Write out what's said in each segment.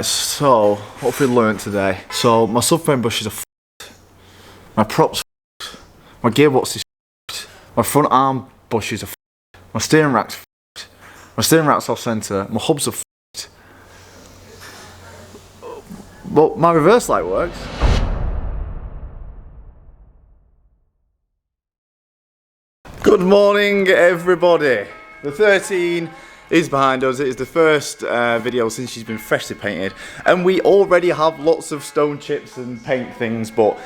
Right, so what have we learnt today? So my subframe bushes are f***ed, my props are f***ed, my gearbox is f***ed, my front arm bushes are f***ed, my steering rack's f***ed, my steering rack's off centre, my hubs are f***ed. But my reverse light works. Good morning everybody. The 13 is behind us. It is the first video since she's been freshly painted, and we already have lots of stone chips and paint things, but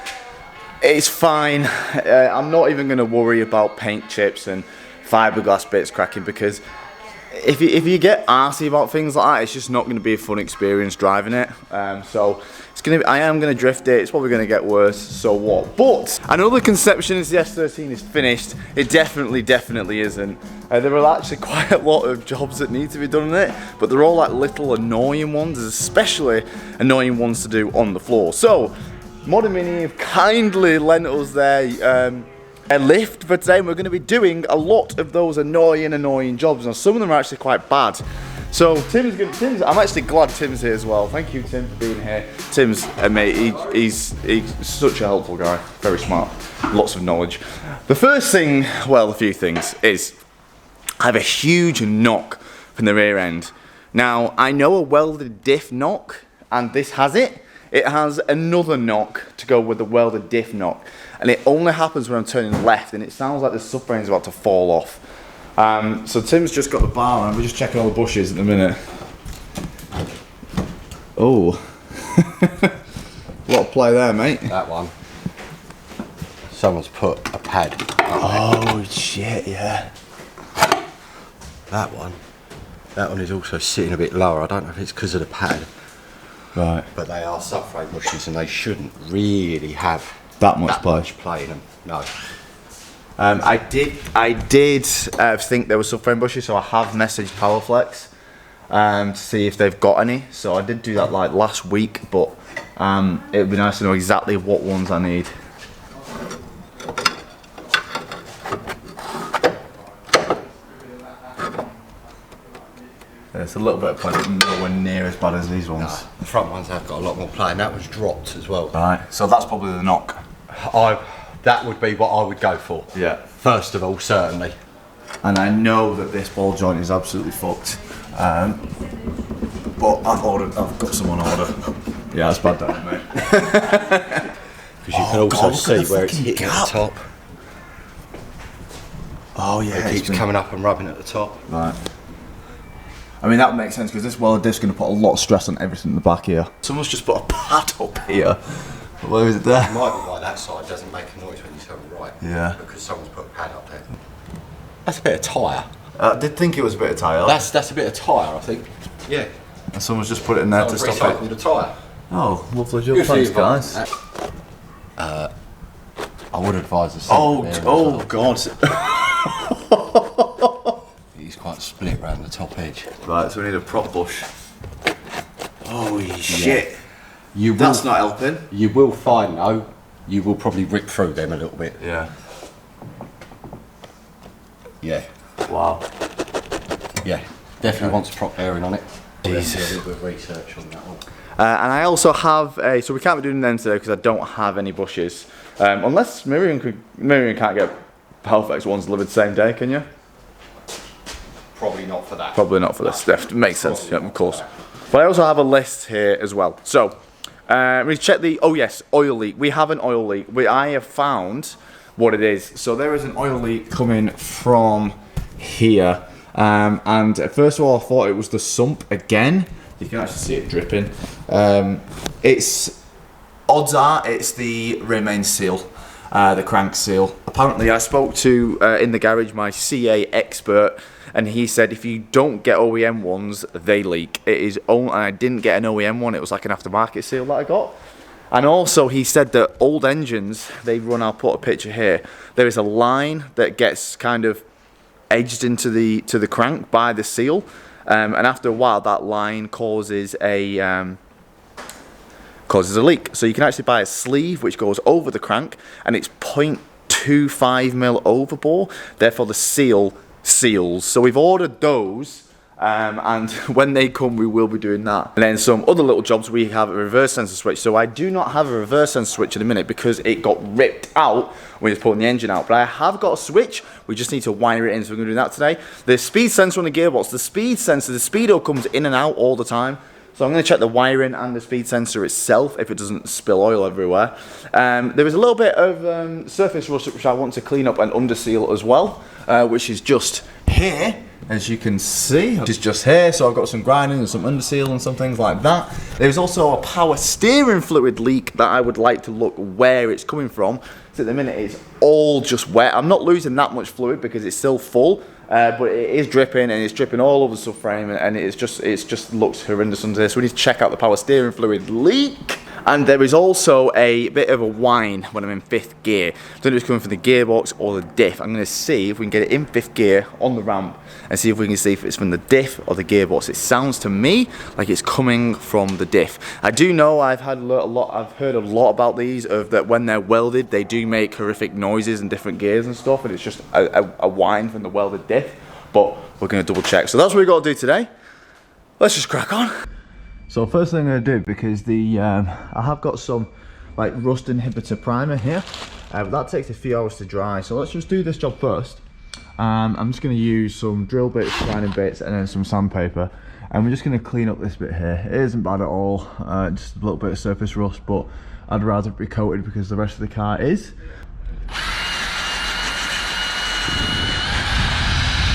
it's fine. I'm not even going to worry about paint chips and fiberglass bits cracking, because if you get arsey about things like that, it's just not going to be a fun experience driving it. So it's gonna be, I am going to drift it. It's probably going to get worse, so what? But I know the conception is the S13 is finished. It definitely isn't. There are actually quite a lot of jobs that need to be done in it, but they're all like little annoying ones, especially annoying ones to do on the floor. So Modern Mini have kindly lent us a lift for today, and we're going to be doing a lot of those annoying jobs. Now some of them are actually quite bad. So I'm actually glad Tim's here as well. Thank you, Tim, for being here. Tim's a mate. He's such a helpful guy. Very smart. Lots of knowledge. The first thing, well, a few things, is I have a huge knock from the rear end. Now I know a welded diff knock, and this has it. It has another knock to go with the welded diff knock, and it only happens when I'm turning left, and it sounds like the subframe is about to fall off. So Tim's just got the bar on. We're just checking all the bushes at the minute. Oh, what a play there, mate. That one, someone's put a pad up there. Oh shit, yeah. That one is also sitting a bit lower. I don't know if it's because of the pad. Right. But they are subframe bushes, and they shouldn't really have that much play in them. No. I did think there were subframe bushes, so I have messaged Powerflex to see if they've got any. So I did do that like last week, but it would be nice to know exactly what ones I need. It's a little bit of play, but nowhere near as bad as these ones. No, the front ones have got a lot more play, and that was dropped as well. Right, so that's probably the knock. That would be what I would go for. Yeah. First of all, certainly. And I know that this ball joint is absolutely fucked. But I've got some on order. Yeah, that's bad, that, mate. Because you can also see where it's hitting at the top. Oh yeah, It keeps coming up and rubbing at the top. Right. I mean, that makes sense, because this welded disc is going to put a lot of stress on everything in the back here. Someone's just put a pad up here. Where is it there? It might be why that side doesn't make a noise when you turn right. Yeah. Because someone's put a pad up there. That's a bit of tyre. I did think it was a bit of tyre. That's a bit of tyre, I think. Yeah. And someone's just put it in there to stop it. The tyre. Oh, lovely job, thanks guys. I would advise the seat. Oh God. He's quite split around the top edge. Right, so we need a prop bush. Holy shit. That's not helping. You will find though, you will probably rip through them a little bit. Yeah. Yeah. Wow. Yeah. Definitely wants prop bearing on it. Jesus. A little bit of research on that one. And I also have so we can't be doing them today because I don't have any bushes. Unless Miriam can't get Halifax ones delivered the same day, can you? Probably not for that. Probably not for this. That makes sense, yeah, of course. But I also have a list here as well. So, we check the, oh yes, oil leak. We have an oil leak. I have found what it is. So there is an oil leak coming from here. And first of all, I thought it was the sump again. You can actually see it dripping. Odds are it's the rear main seal, the crank seal. Apparently I spoke to, in the garage, my CA expert, and he said if you don't get OEM ones, they leak. It is only, and I didn't get an OEM one, it was like an aftermarket seal that I got. And also he said that old engines, they run, I'll put a picture here, there is a line that gets kind of edged into the crank by the seal, and after a while that line causes a leak. So you can actually buy a sleeve which goes over the crank, and it's 0.25mm overbore, therefore the seal seals. So we've ordered those, And when they come, we will be doing that. And then some other little jobs, we have a reverse sensor switch. So I do not have a reverse sensor switch in a minute because it got ripped out when it's pulling the engine out. But I have got a switch. We just need to wire it in, so we're going to do that today. The speed sensor on the gearbox, the speed sensor, the speedo comes in and out all the time. So I'm going to check the wiring and the speed sensor itself if it doesn't spill oil everywhere. There is a little bit of surface rust which I want to clean up and underseal as well, which is just here. As you can see, it's just here, so I've got some grinding and some underseal and some things like that. There's also a power steering fluid leak that I would like to look where it's coming from. So at the minute it's all just wet. I'm not losing that much fluid because it's still full, but it is dripping and it's dripping all over the subframe, and it just looks horrendous under this. So we need to check out the power steering fluid leak. And there is also a bit of a whine when I'm in 5th gear. I don't know if it's coming from the gearbox or the diff. I'm going to see if we can get it in 5th gear on the ramp and see if we can see if it's from the diff or the gearbox. It sounds to me like it's coming from the diff. I do know I've heard a lot about these, of that when they're welded, they do make horrific noises in different gears and stuff, and it's just a whine from the welded diff. But we're going to double check. So that's what we've got to do today. Let's just crack on. So first thing I'm going to do, because I have got some like rust inhibitor primer here, but that takes a few hours to dry. So let's just do this job first. I'm just going to use some drill bits, grinding bits, and then some sandpaper, and we're just going to clean up this bit here. It isn't bad at all, just a little bit of surface rust, but I'd rather it be coated because the rest of the car is.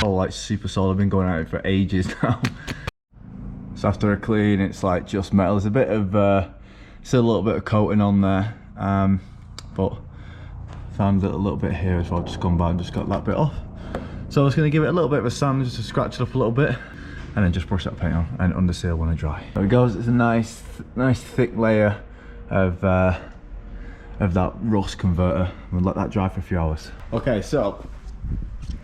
Oh, like super solid. I've been going at it for ages now. So after a clean, it's like just metal. There's a bit of, still a little bit of coating on there, but found it a little bit here as well. Just gone by and just got that bit off. So I was going to give it a little bit of a sand just to scratch it up a little bit, and then just brush that paint on and underseal when I dry. There it goes. It's a nice thick layer of that rust converter. We'll let that dry for a few hours. Okay, so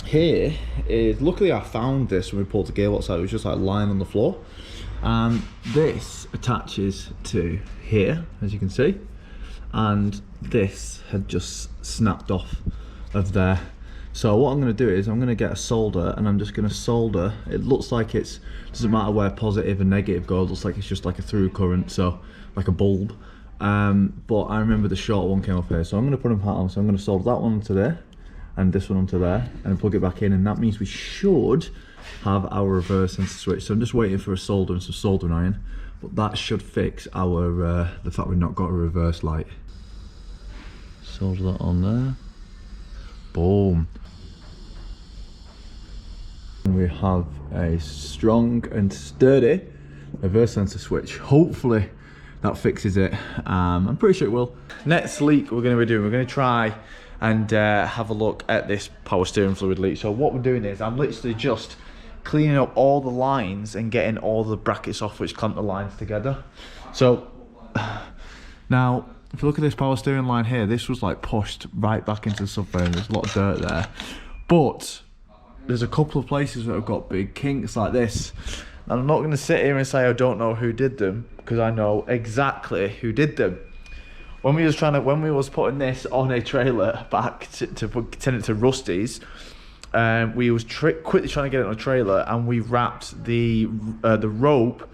here is, luckily I found this when we pulled the gearbox out. It was just like lying on the floor. This attaches to here, as you can see, and this had just snapped off of there. So what I'm going to do is I'm going to get a solder, and I'm just going to solder. It looks like it's, doesn't matter where positive and negative go, it looks like it's just like a through current, so like a bulb. But I remember the short one came off here, so I'm going to put them on. So I'm going to solder that one onto there and this one onto there and plug it back in, and that means we should have our reverse sensor switch. So I'm just waiting for a solder and some soldering iron, but that should fix our the fact we've not got a reverse light. Solder that on there. Boom. And we have a strong and sturdy reverse sensor switch. Hopefully that fixes it. I'm pretty sure it will. Next leak we're going to be doing, we're going to try and have a look at this power steering fluid leak. So what we're doing is I'm literally just cleaning up all the lines and getting all the brackets off which clamp the lines together. So now if you look at this power steering line here, this was like pushed right back into the subframe. There's a lot of dirt there, but there's a couple of places that have got big kinks like this. And I'm not going to sit here and say I don't know who did them, because I know exactly who did them. When we was putting this on a trailer back to send it to Rusty's, we was quickly trying to get it on a trailer, and we wrapped the rope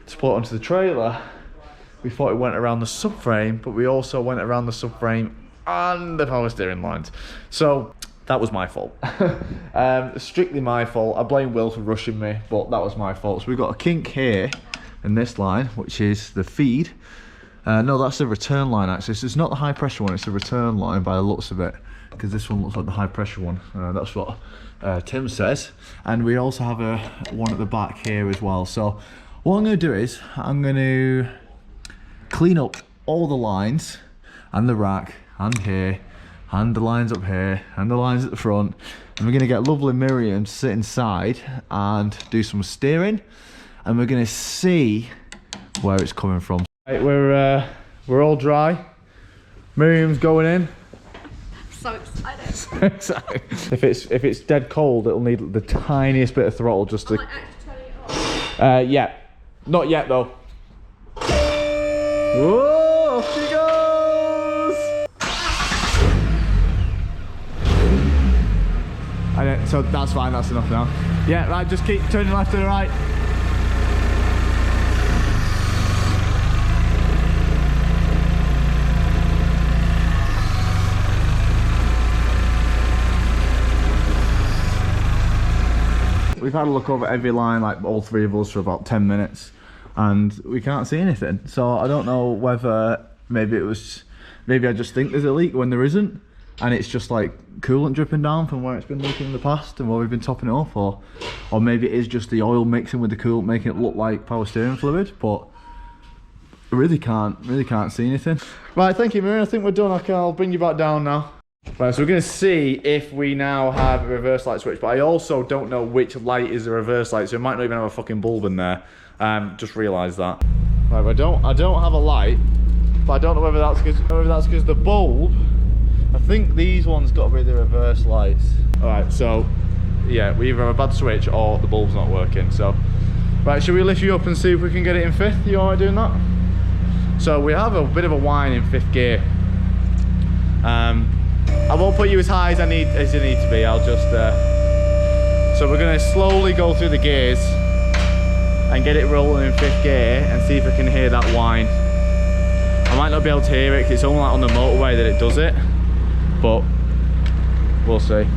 to put it onto the trailer. We thought it went around the subframe, but we also went around the subframe and the power steering lines. So that was my fault. Strictly my fault. I blame Will for rushing me, but that was my fault. So we've got a kink here in this line, which is the feed. No, that's the return line actually. So it's not the high pressure one, it's the return line by the looks of it, because this one looks like the high pressure one. That's what Tim says. And we also have one at the back here as well. So what I'm going to do is I'm going to clean up all the lines and the rack and here and the lines up here and the lines at the front, and we're going to get lovely Miriam to sit inside and do some steering, and we're going to see where it's coming from. Right, we're all dry. Miriam's going in. So excited. If it's dead cold, it'll need the tiniest bit of throttle just to. Am I actually turning it off? Yeah, not yet though. Whoa, off she goes! And so that's fine, that's enough now. Yeah, right, just keep turning left and right. We've had a look over every line, like all three of us, for about 10 minutes, and we can't see anything. So I don't know whether maybe I just think there's a leak when there isn't, and it's just like coolant dripping down from where it's been leaking in the past and where we've been topping it off, or maybe it is just the oil mixing with the coolant making it look like power steering fluid. But I really can't see anything. Right, thank you, Miriam. I think we're done. I'll bring you back down now. Right, so we're going to see if we now have a reverse light switch, but I also don't know which light is the reverse light, so it might not even have a fucking bulb in there. Just realised that. Right, I don't have a light, but I don't know whether that's because the bulb. I think these ones got to be the reverse lights. All right, so yeah, we either have a bad switch or the bulb's not working. So, right, should we lift you up and see if we can get it in fifth? You alright doing that? So we have a bit of a whine in fifth gear. I won't put you as high as you need to be. I'll just so we're going to slowly go through the gears and get it rolling in fifth gear and see if I can hear that whine. I might not be able to hear it because it's only like on the motorway that it does it, but we'll see.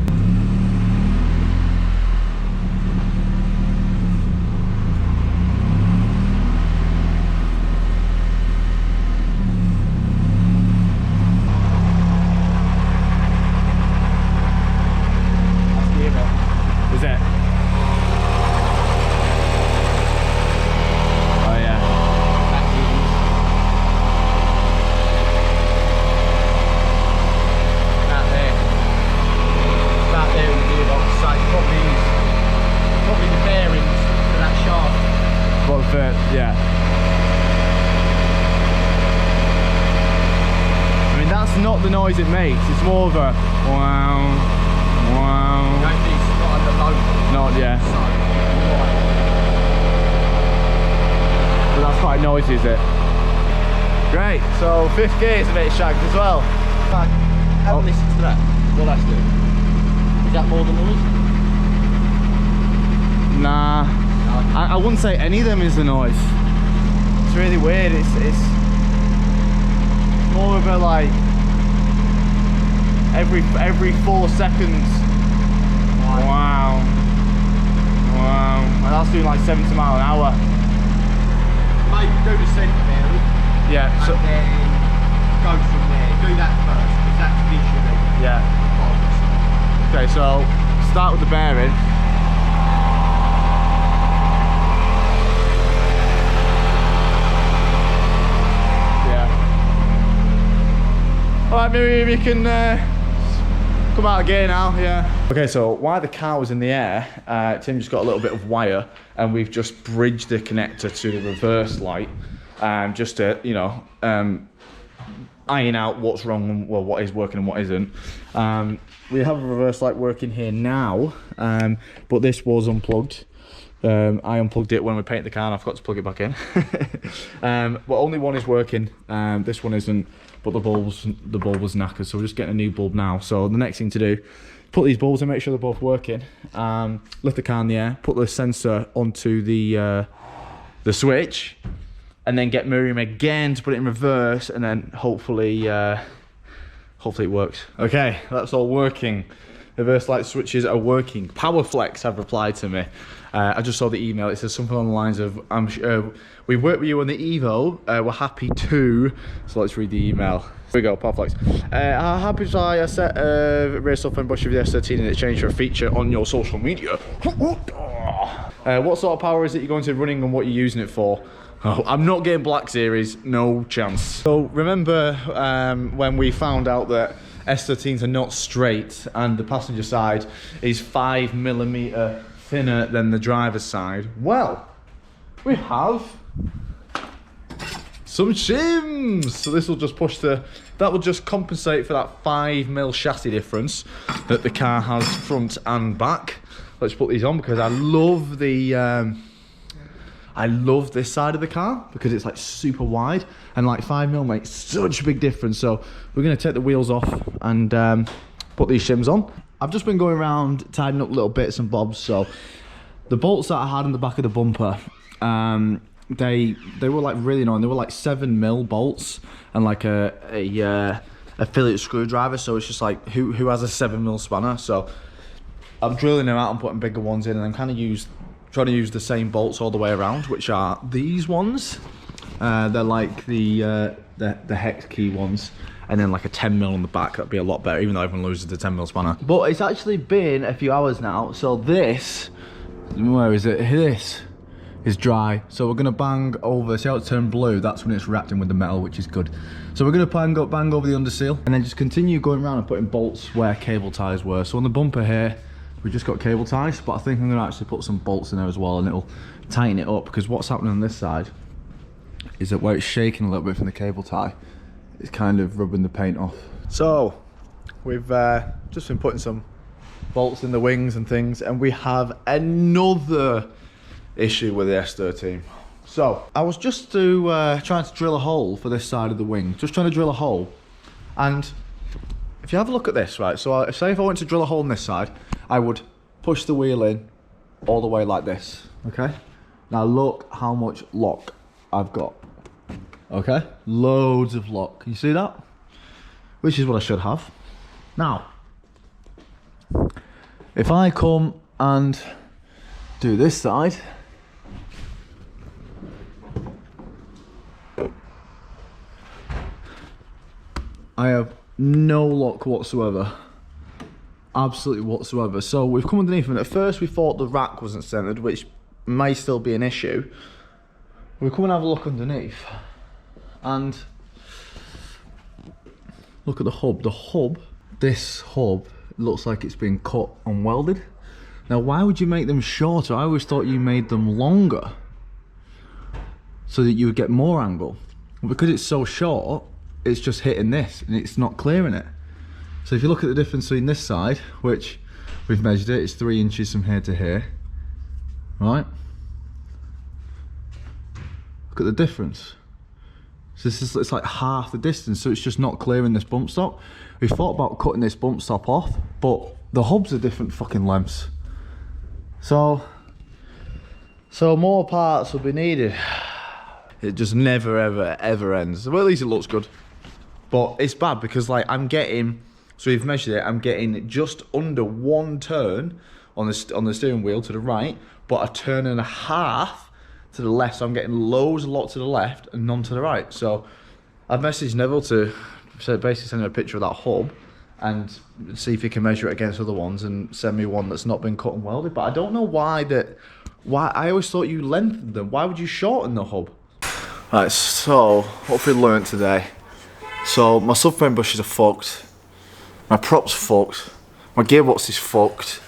Yeah. I mean, that's not the noise it makes. It's more of a wow, wow. Not yeah. But that's quite noisy, is it? Great. So fifth gear is a bit shagged as well. Have a listen to that. What that's doing? Is that more than noise? Nah. I wouldn't say any of them is the noise. It's really weird. It's more of a like every 4 seconds. Wow. Wow. And that's doing like 70 miles an hour. Mate, do the centimetre. Yeah. And So then go from there. Do that first, because that's visually. yeah. Okay. So start with the bearing. Alright, Miriam, you can come out of gear now, yeah. Okay, so while the car was in the air, Tim just got a little bit of wire and we've just bridged the connector to the reverse light just to, you know, iron out what's wrong and well, what is working and what isn't. We have a reverse light working here now, but this was unplugged. I unplugged it when we painted the car and I forgot to plug it back in. But only one is working, this one isn't, but the bulb was knackered, so we're just getting a new bulb now. So the next thing to do, put these bulbs in, make sure they're both working, lift the car in the air, put the sensor onto the switch, and then get Miriam again to put it in reverse, and then hopefully it works. Okay, that's all working. Reverse light switches are working. Powerflex have replied to me. I just saw the email. It says something along the lines of, "I'm sure we worked with you on the Evo. We're happy to." So let's read the email. Here we go, Powerflex. Happy to I set rear subframe bush of the S13 in exchange for a feature on your social media. What sort of power is it you're going to be running and what you're using it for? Oh, I'm not getting Black Series, no chance. So remember when we found out that S13s are not straight and the passenger side is 5mm thinner than the driver's side? Well, we have some shims. So this will just that will just compensate for that 5mm chassis difference that the car has front and back. Let's put these on because I love the I love this side of the car because it's like super wide and like 5mm makes such a big difference. So we're going to take the wheels off and put these shims on. I've just been going around tidying up little bits and bobs. So the bolts that I had in the back of the bumper, they were like really annoying. They were like 7mm bolts and like a Phillips screwdriver. So it's just like who has a 7mm spanner? So I'm drilling them out and putting bigger ones in, and I'm kind of trying to use the same bolts all the way around, which are these ones. They're like the hex key ones, and then like a 10mm on the back. That'd be a lot better, even though everyone loses the 10mm spanner. But it's actually been a few hours now, so this, where is it? This is dry. So we're gonna bang over, see how it turned blue? That's when it's wrapped in with the metal, which is good. So we're gonna bang over the underseal, and then just continue going around and putting bolts where cable ties were. So on the bumper here, we just got cable ties, but I think I'm gonna actually put some bolts in there as well, and it'll tighten it up, because what's happening on this side is that where it's shaking a little bit from the cable tie, it's kind of rubbing the paint off. So we've just been putting some bolts in the wings and things, and we have another issue with the S13. So I was just trying to drill a hole for this side of the wing, just trying to drill a hole, and if you have a look at this, right, so say if I went to drill a hole on this side, I would push the wheel in all the way like this, okay? Now look how much lock I've got, okay? Loads of lock, can you see that? Which is what I should have. Now, if I come and do this side, I have no lock whatsoever. Absolutely whatsoever. So we've come underneath, and at first we thought the rack wasn't centered, which may still be an issue. We come and have a look underneath, and look at the hub. The hub, this hub, looks like it's been cut and welded. Now why would you make them shorter? I always thought you made them longer so that you would get more angle. Because it's so short, it's just hitting this and it's not clearing it. So if you look at the difference between this side, which we've measured it, it's 3 inches from here to here, right? Look at the difference. So it's like half the distance, so it's just not clearing this bump stop. We thought about cutting this bump stop off, but the hubs are different fucking lengths. So more parts will be needed. It just never ever ends. Well, at least it looks good. But it's bad because like I'm getting, so we've measured it, I'm getting just under 1 turn on the steering wheel to the right, but a turn and a half to the left. So I'm getting loads a lot to the left and none to the right. So I've messaged Neville to basically send him a picture of that hub and see if he can measure it against other ones and send me one that's not been cut and welded. But I don't know why I always thought you lengthened them. Why would you shorten the hub? Right, so what have we learnt today? So my subframe bushes are fucked, my prop's fucked, my gearbox is fucked,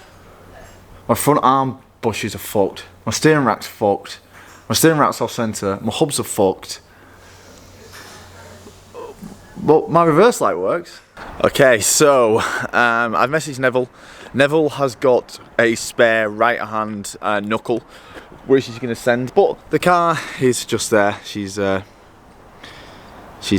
my front arm bushes are fucked, my steering rack's fucked, my steering rack's off centre, my hubs are fucked, but my reverse light works. Okay, so I've messaged Neville. Neville has got a spare right hand knuckle which she's going to send, but the car is just there. She's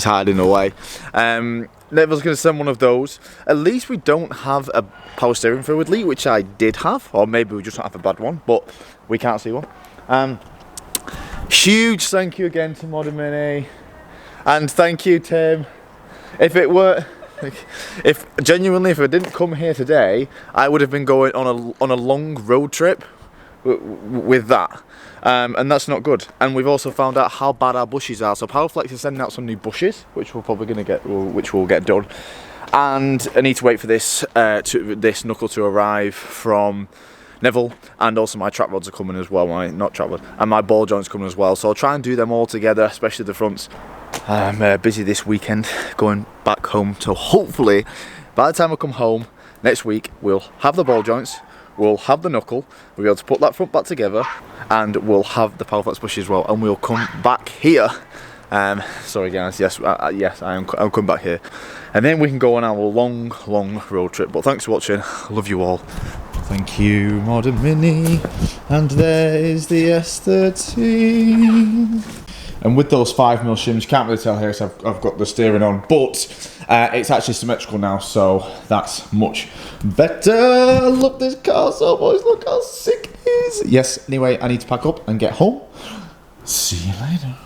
hiding away. Neville's going to send one of those. At least we don't have a power steering fluid leak, which I did have, or maybe we just don't have a bad one, but we can't see one. Huge thank you again to Modern Mini, and thank you Tim. If I didn't come here today, I would have been going on a long road trip with that, and that's not good. And we've also found out how bad our bushes are. So Powerflex is sending out some new bushes, which we're probably going to get, which will get done. And I need to wait for this knuckle to arrive from Neville, and also my trap rods are coming as well. And my ball joints coming as well. So I'll try and do them all together, especially the fronts. I'm busy this weekend, going back home. So hopefully, by the time I come home next week, we'll have the ball joints. We'll have the knuckle, we'll be able to put that front back together, and we'll have the Powerflex bushes as well, and we'll come back here. Sorry guys, yes, I'm coming back here. And then we can go on our long road trip. But thanks for watching, love you all. Thank you, Modern Mini. And there is the S13. And with those 5mm shims, you can't really tell here, so I've got the steering on, but it's actually symmetrical now, so that's much better. I love this car so much. Look how sick it is. Yes, anyway, I need to pack up and get home. See you later.